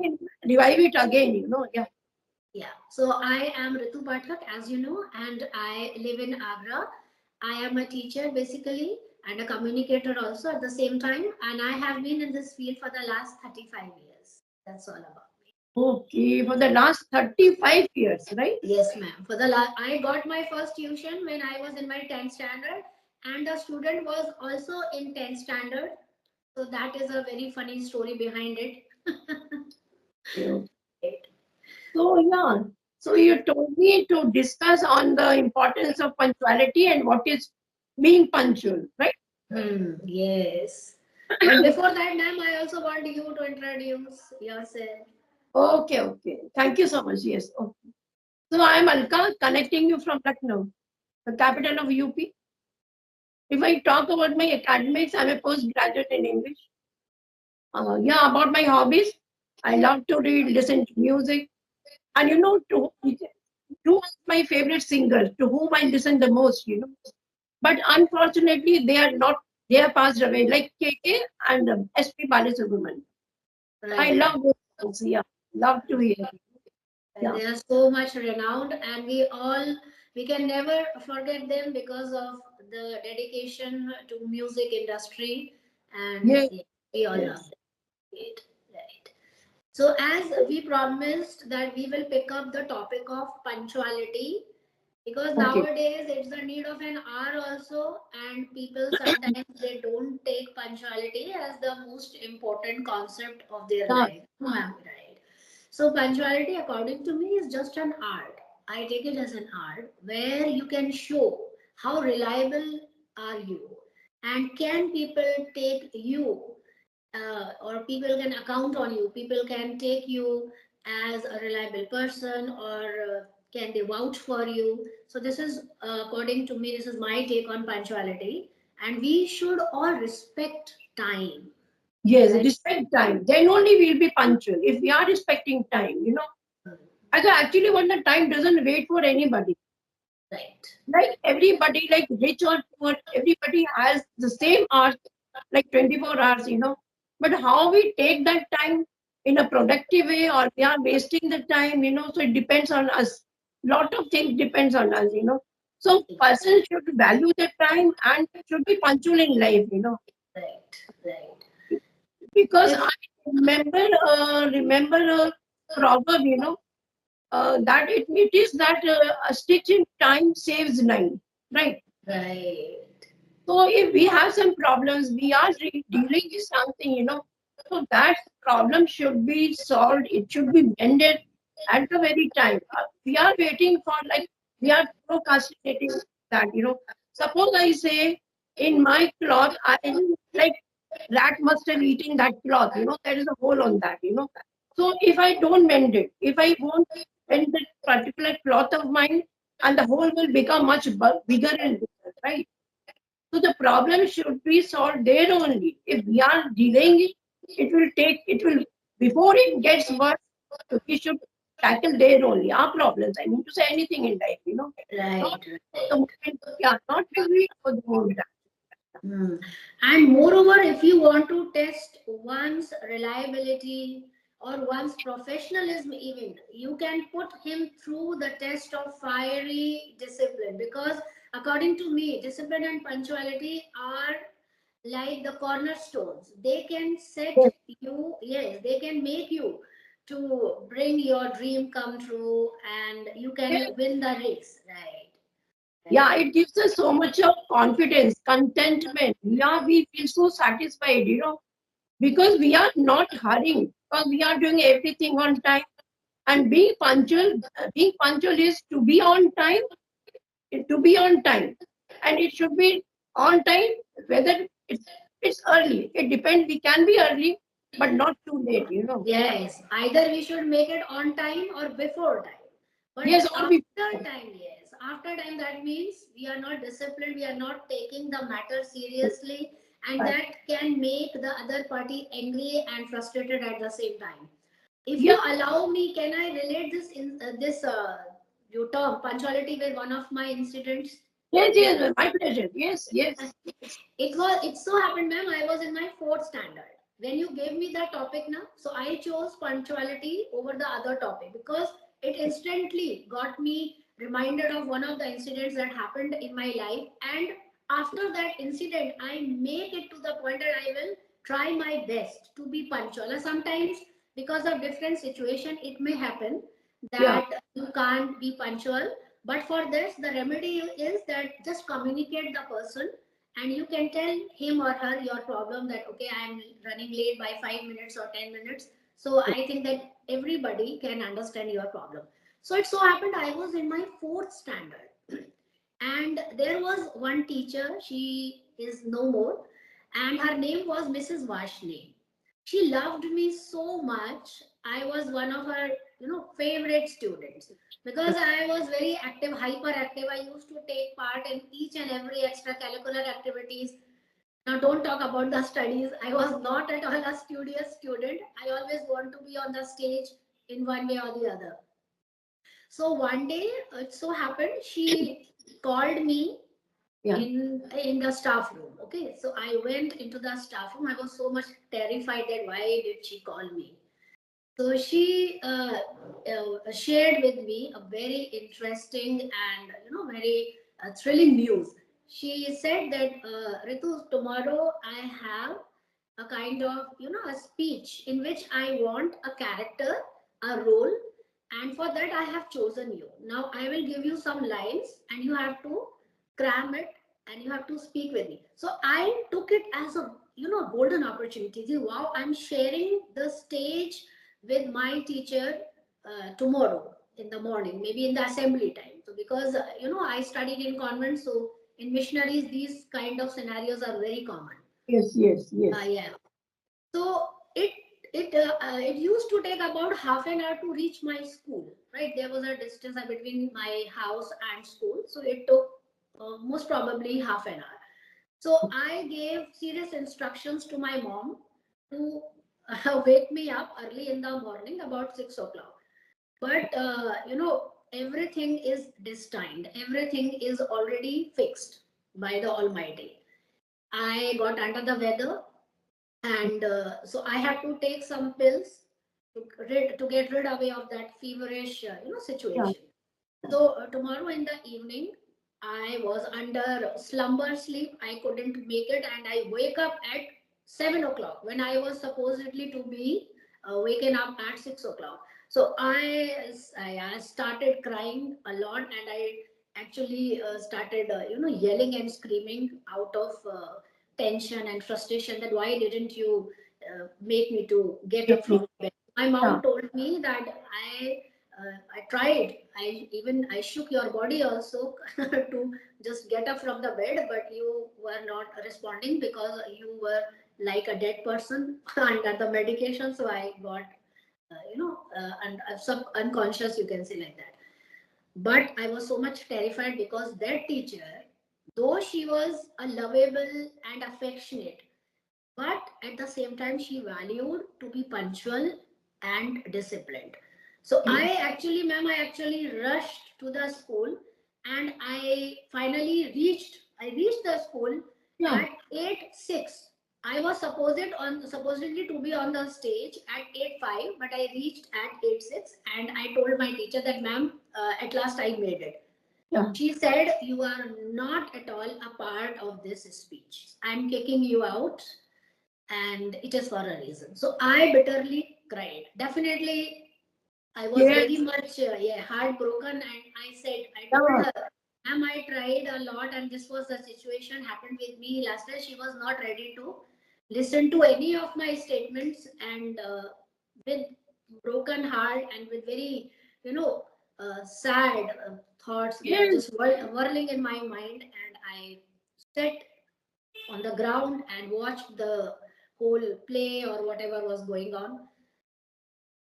can revive it again, you know. Yeah. Yeah. So I am Ritu Pathak, as you know, and I live in Agra. I am a teacher basically and a communicator also at the same time. And I have been in this field for the last 35 years. That's all about me. Okay, for the last 35 years, right? Yes, ma'am. I got my first tuition when I was in my 10th standard, and the student was also in 10th standard. So that is a very funny story behind it. Yeah. So, yeah. So, you told me to discuss on the importance of punctuality and what is being punctual, right? Yes. But before that, ma'am, I also want you to introduce yourself. Okay, okay. Thank you so much. Yes. Okay. So, I am Alka, connecting you from Lucknow, the capital of UP. If I talk about my academics, I'm a postgraduate in English. Yeah, about my hobbies, I love to read, listen to music, and you know, two of my favorite singers to whom I listen the most, you know. But unfortunately, they are not. They are passed away, like KK and SP Balasubramanian. I Right. love those songs. Yeah, love to hear. Yeah. They are so much renowned, and we can never forget them because of the dedication to music industry, and Yes. yeah, we all love Yes. them. Right. Right. So, as we promised that we will pick up the topic of punctuality, because Okay. nowadays it's the need of an hour also, and people sometimes they don't take punctuality as the most important concept of their Yeah. life. No, I'm right. So, punctuality, according to me, is just an art. I take it as an art where you can show how reliable are you, and can people take you, or people can account on you. People can take you as a reliable person, or can they vouch for you. So this is, according to me, this is my take on punctuality, and we should all respect time, Yes. right? Respect time. Then only we'll be punctual. If we are respecting time, you know. Actually, when the time doesn't wait for anybody. Right. Like everybody, like rich or poor, everybody has the same hours, like 24 hours, you know. But how we take that time in a productive way, or we are wasting the time, you know, so it depends on us. Lot of things depends on us, you know. So person should value the time and should be punctual in life, you know. Right. Right. Because If I remember a proverb, you know, that it is that a stitch in time saves nine, right? right. So if we have some problems, we are dealing with something, you know, so that problem should be solved. It should be mended at the very time. We are waiting for, like, we are procrastinating that, you know. Suppose I say in my cloth, I like rat must have eaten that cloth, you know, there is a hole on that, you know. So if I don't mend it, if I won't mend that particular cloth of mine, and the hole will become much bigger and bigger, right? So the problem should be solved there only. If we are delaying it, it will, before it gets worse, we should tackle there only. Our problems. I mean to say anything in life, you know. Not Right. for the moment, yeah, not to wait for the moment. Hmm. And moreover, if you want to test one's reliability or one's professionalism, even you can put him through the test of fiery discipline, because according to me, discipline and punctuality are like the cornerstones. They can set Yes. you, yes, they can make you to bring your dream come true, and you Yes. can win the race, right? Yeah, Right. it gives us so much of confidence, contentment. Yeah, we feel so satisfied, you know, because we are not hurrying, because we are doing everything on time. And being punctual is to be on time, to be on time, and it should be on time. Whether it's early, it depends. We can be early, but not too late. You know. Yes, either we should make it on time or before time. But Yes, or after before. time, yes. After time, that means we are not disciplined, we are not taking the matter seriously, and Right. that can make the other party angry and frustrated at the same time. If Yeah. you allow me, can I relate this your term punctuality with one of my incidents? Yes. Yes. My pleasure. Yes. Yes. It so happened, ma'am. I was in my fourth standard. when you gave me the topic now, so I chose punctuality over the other topic because it instantly got me reminded of one of the incidents that happened in my life. And after that incident, I make it to the point that I will try my best to be punctual. And sometimes, because of different situation, it may happen Yeah. that you can't be punctual. But for this, the remedy is that just communicate the person, and you can tell him or her your problem, that okay, I am running late by 5 minutes or 10 minutes. So I think that everybody can understand your problem. So it so happened I was in my fourth standard, and there was one teacher, she is no more, and her name was Mrs. Vashni. She loved me so much. I was one of her, favorite students, because I was very active, hyperactive. I used to take part in each and every extracurricular activities. Now, don't talk about the studies. I was not at all a studious student. I always want to be on the stage in one way or the other. So one day, it so happened she called me Yeah. in the staff room. Okay, so I went into the staff room. I was so much terrified that why did she call me. So she shared with me a very interesting and very thrilling news. She said that Ritu, tomorrow I have a kind of a speech in which I want a character, a role, and for that I have chosen you. Now I will give you some lines, and you have to cram it, and you have to speak with me. So I took it as a golden opportunity. Wow, I'm sharing the stage with my teacher tomorrow in the morning, maybe in the assembly time. So because I studied in convent, so in missionaries these kind of scenarios are very common. Yes, yes, yes. Yeah. So it used to take about half an hour to reach my school. Right, there was a distance between my house and school, so it took most probably half an hour. So I gave serious instructions to my mom to wake me up early in the morning about 6 o'clock. But everything is destined. Everything is already fixed by the Almighty. I got under the weather, and so I had to take some pills to get rid away of that feverish Yeah. situation. So tomorrow in the evening, I was under slumber sleep. I couldn't make it, and I wake up at 7 o'clock when I was supposedly to be waken up at 6 o'clock. So I started crying a lot, and I actually started yelling and screaming out of tension and frustration that why didn't you make me to get up from bed. My Yeah. mom told me that I tried. I shook your body also to just get up from the bed, but you were not responding because you were like a dead person under the medication. So I got, and unconscious, you can say like that. But I was so much terrified because that teacher, though she was a lovable and affectionate, but at the same time she valued to be punctual and disciplined. So Yes. I actually rushed to the school, and I reached the school Yeah. at 8:06. I was supposedly to be on the stage at 8:05, but I reached at 8:06, and I told my teacher that ma'am, at last I made it. Yeah. She said, "You are not at all a part of this speech. I'm kicking you out, and it is for a reason." So I bitterly cried. Definitely, I was very Yes. much heartbroken, and I told Yeah. her, "Ma'am, I tried a lot, and this was the situation happened with me last time." She was not ready to listen to any of my statements, and with broken heart and with very, sad thoughts that Yes. just whirling in my mind, and I sat on the ground and watched the whole play or whatever was going on.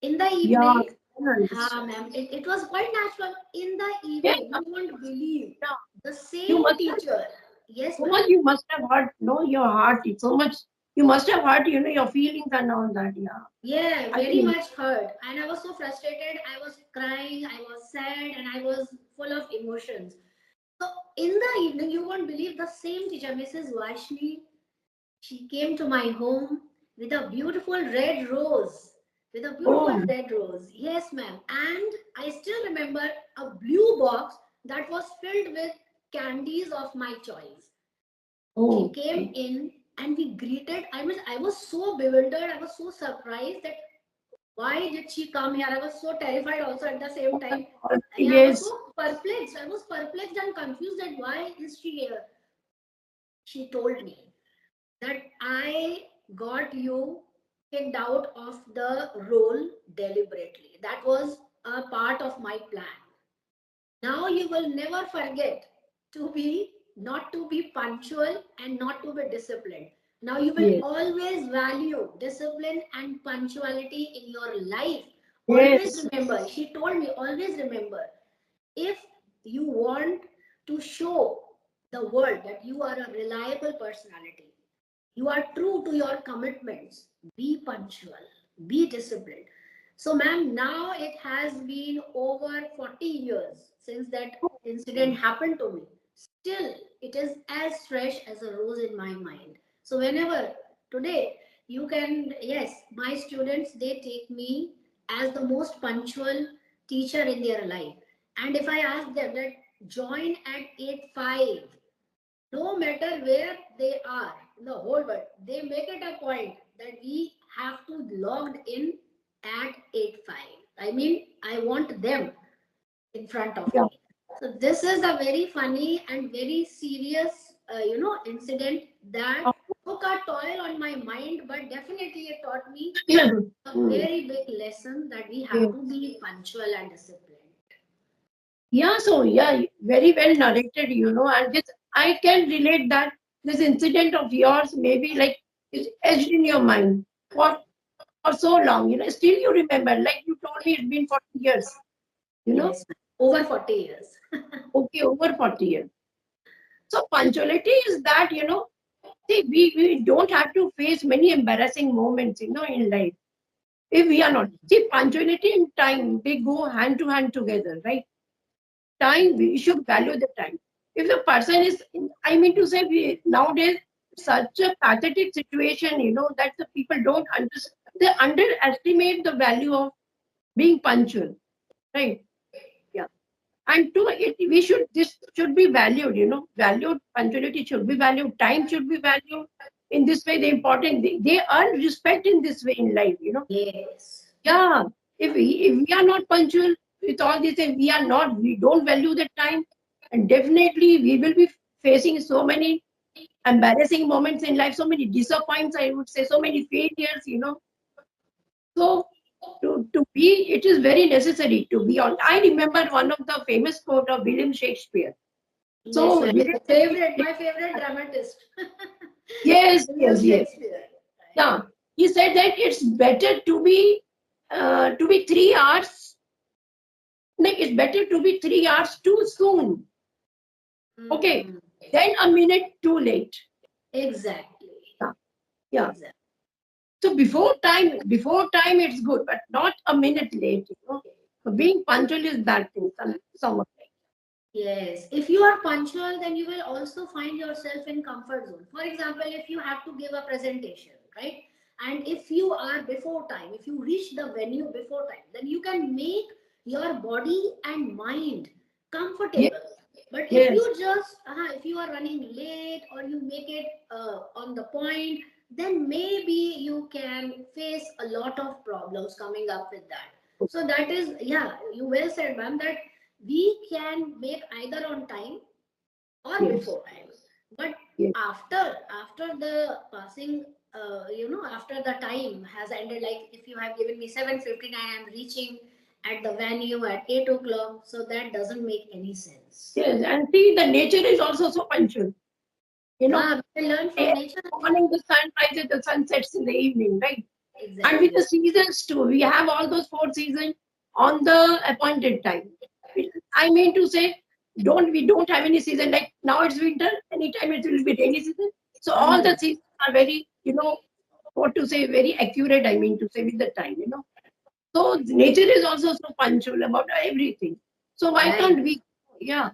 In the Yeah. evening, I understand. ma'am, it was quite natural. In the Yes. evening, you won't believe, Yeah. the You same must have teacher. Yes, so ma'am. much. You must have hurt. No, your heart. It's so much. You must have hurt. Your feelings and all that. Yeah. Yeah, I very can. much hurt. And I was so frustrated. I was crying, I was sad, and I was full of emotions. So in the evening, you won't believe, the same teacher, Mrs. Vashni, she came to my home, with a beautiful red rose. With a beautiful Oh, red rose. Yes, ma'am. And I still remember a blue box that was filled with candies of my choice. She oh, came okay. in and we greeted. I was so bewildered. I was so surprised that why did she come here? I was so terrified also at the same time. Yeah, I was Yes, so perplexed. I was perplexed and confused that why is she here? She told me that I got you kicked out of the role deliberately. That was a part of my plan. Now you will never forget to be not to be punctual and not to be disciplined. Now you will yes, always value discipline and punctuality in your life. Always yes, remember, she told me, always remember, if you want to show the world that you are a reliable personality, you are true to your commitments, be punctual, be disciplined. So, ma'am, now it has been over 40 years since that incident happened to me. Still, it is as fresh as a rose in my mind. So, whenever today you can, yes, my students, they take me as the most punctual teacher in their life. And if I ask them that join at 8:05, no matter where they are in the whole world, they make it a point that we have to logged in at 8:05. I mean, I want them in front of yeah. me. So this is a very funny and very serious, incident that took a toll on my mind, but definitely it taught me a Hmm. very big lesson that we have Yeah. to be punctual and disciplined. Yeah, so yeah, very well narrated, and this I can relate that this incident of yours maybe like is etched in your mind for for so long, still you remember, like you told me it's been 40 years, you know, Yes, over 40 years. okay, over 40 years. So punctuality is that, see, we don't have to face many embarrassing moments, in life. If we are not, see, punctuality and time, they go hand to hand together, right? Time, we should value the time. If the person is, I mean to say, nowadays, such a pathetic situation, that the people don't understand, they underestimate the value of being punctual, right? Yeah. And to it, this should be valued, valued, punctuality should be valued, time should be valued. In this way, they important, they earn respect in this way in life, Yes. Yeah, if we are not punctual with all this, and we don't value the time, and definitely we will be facing so many embarrassing moments in life, so many disappointments, I would say, so many failures, So to be, it is very necessary to be on. I remember one of the famous quote of William Shakespeare. Yes, So ma'am. William Favorite, Shakespeare, my favorite dramatist. yes, William yes, yes, Shakespeare. yeah. He said that it's better to be 3 hours. Like it's better to be 3 hours too soon. Okay, Mm, then a minute too late. exactly. Yeah, yeah. Exactly. So before time it's good, but not a minute late. So being punctual is bad thing. Somewhat. Yes. If you are punctual, then you will also find yourself in comfort zone. For example, if you have to give a presentation, right? And if you are before time, if you reach the venue before time, then you can make your body and mind Yes, comfortable. But yes, if you are running late or you make it on the point, then maybe you can face a lot of problems coming up with that. So that is, yeah, you well said, ma'am, that we can make either on time or yes, before time. But yes. after the passing, after the time has ended, like if you have given me 7:59, I'm reaching at the venue at 8 o'clock, so that doesn't make any sense. Yes. And see, the nature is also so punctual. You know, Ah, we learn Eh, from nature. morning the sun rises, the sun sets in the evening, right? And with the Exactly. seasons too, we have all those four seasons on the appointed time. I mean to say, we don't have any season like now it's winter, anytime it will be rainy season. So all Hmm. the seasons are very, what to say, very accurate. I mean to say with the time. So nature is also so punctual about everything. So why Right. can't we? Yeah.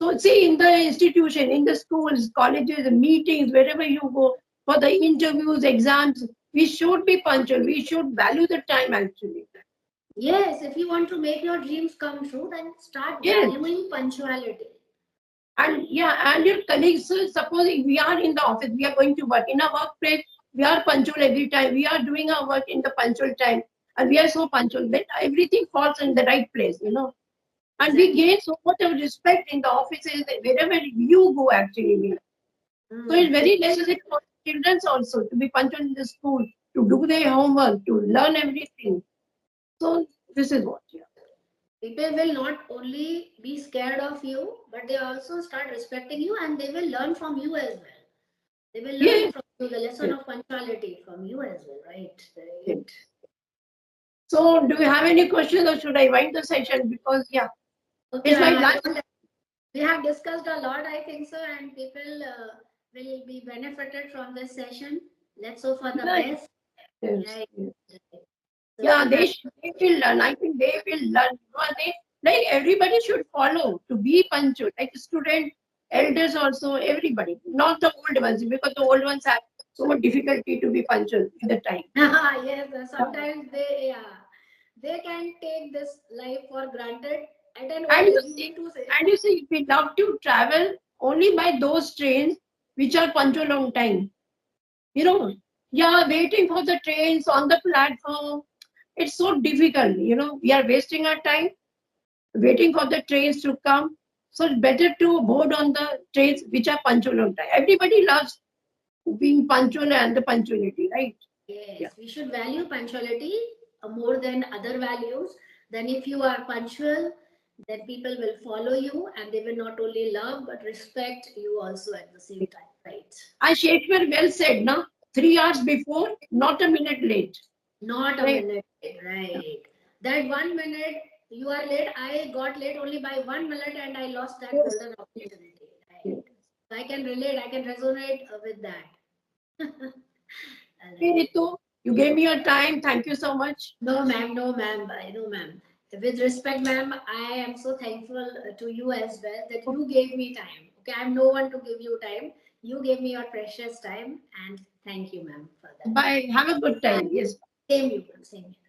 So see, in the institution, in the schools, colleges, meetings, wherever you go, for the interviews, exams. We should be punctual. We should value the time actually. Yes, if you want to make your dreams come true, then start Yes. valuing punctuality. And yeah, and your colleagues, suppose if we are in the office, we are going to work in a workplace, we are punctual every time. We are doing our work in the punctual time, and we are so punctual that everything falls in the right place. And we Exactly. gain so much of respect in the offices wherever you go actually. So it's Mm. very necessary for children also to be punctual in the school, to do their homework, to learn everything. So this is what. Yeah. People will not only be scared of you, but they also start respecting you, and they will learn from you as well. They will learn Yes. from you the lesson Yes. of punctuality from you as well, right? Yes. Right. So do you have any questions or should I wind the session? Because yeah, Okay, it's my ma'am. last. We have discussed a lot, I think so, and people will be benefited from this session. Let's hope for the Yes. best. Yes. Right. Yes. Right. Yeah, So, ma'am, they will learn. I think they will learn. Because they, like everybody should follow to be punctual. Like student, elders also, everybody. Not the old ones, because the old ones have so much difficulty to be punctual in the time. yes, sometimes they can take this life for granted. At an And old you age, you see, mean to say? and you see, we love to travel only by those trains which are punctual on time. You know, yeah, waiting for the trains on the platform. It's so difficult. We are wasting our time waiting for the trains to come. So it's better to board on the trains which are punctual on time. Everybody loves being punctual and the punctuality, right? Yeah. Yes, we should value punctuality more than other values. Then, if you are punctual, then people will follow you, and they will not only love but respect you also at the same time, right? And Shakespeare well said, no? 3 hours before, not a minute late. Not a Right? minute, right? That 1 minute you are late, I got late only by 1 minute, and I lost that Yes. golden opportunity, right? Yes. So I can relate, I can resonate with that. All Hey, right. Ritu, you gave me your time. Thank you so much. No, ma'am, no, ma'am, no, ma'am. With respect, ma'am, I am so thankful to you as well that you gave me time. Okay, I'm no one to give you time. You gave me your precious time, and thank you, ma'am, for that. Bye. Have a good time. Yes. Same you, ma'am. Same you.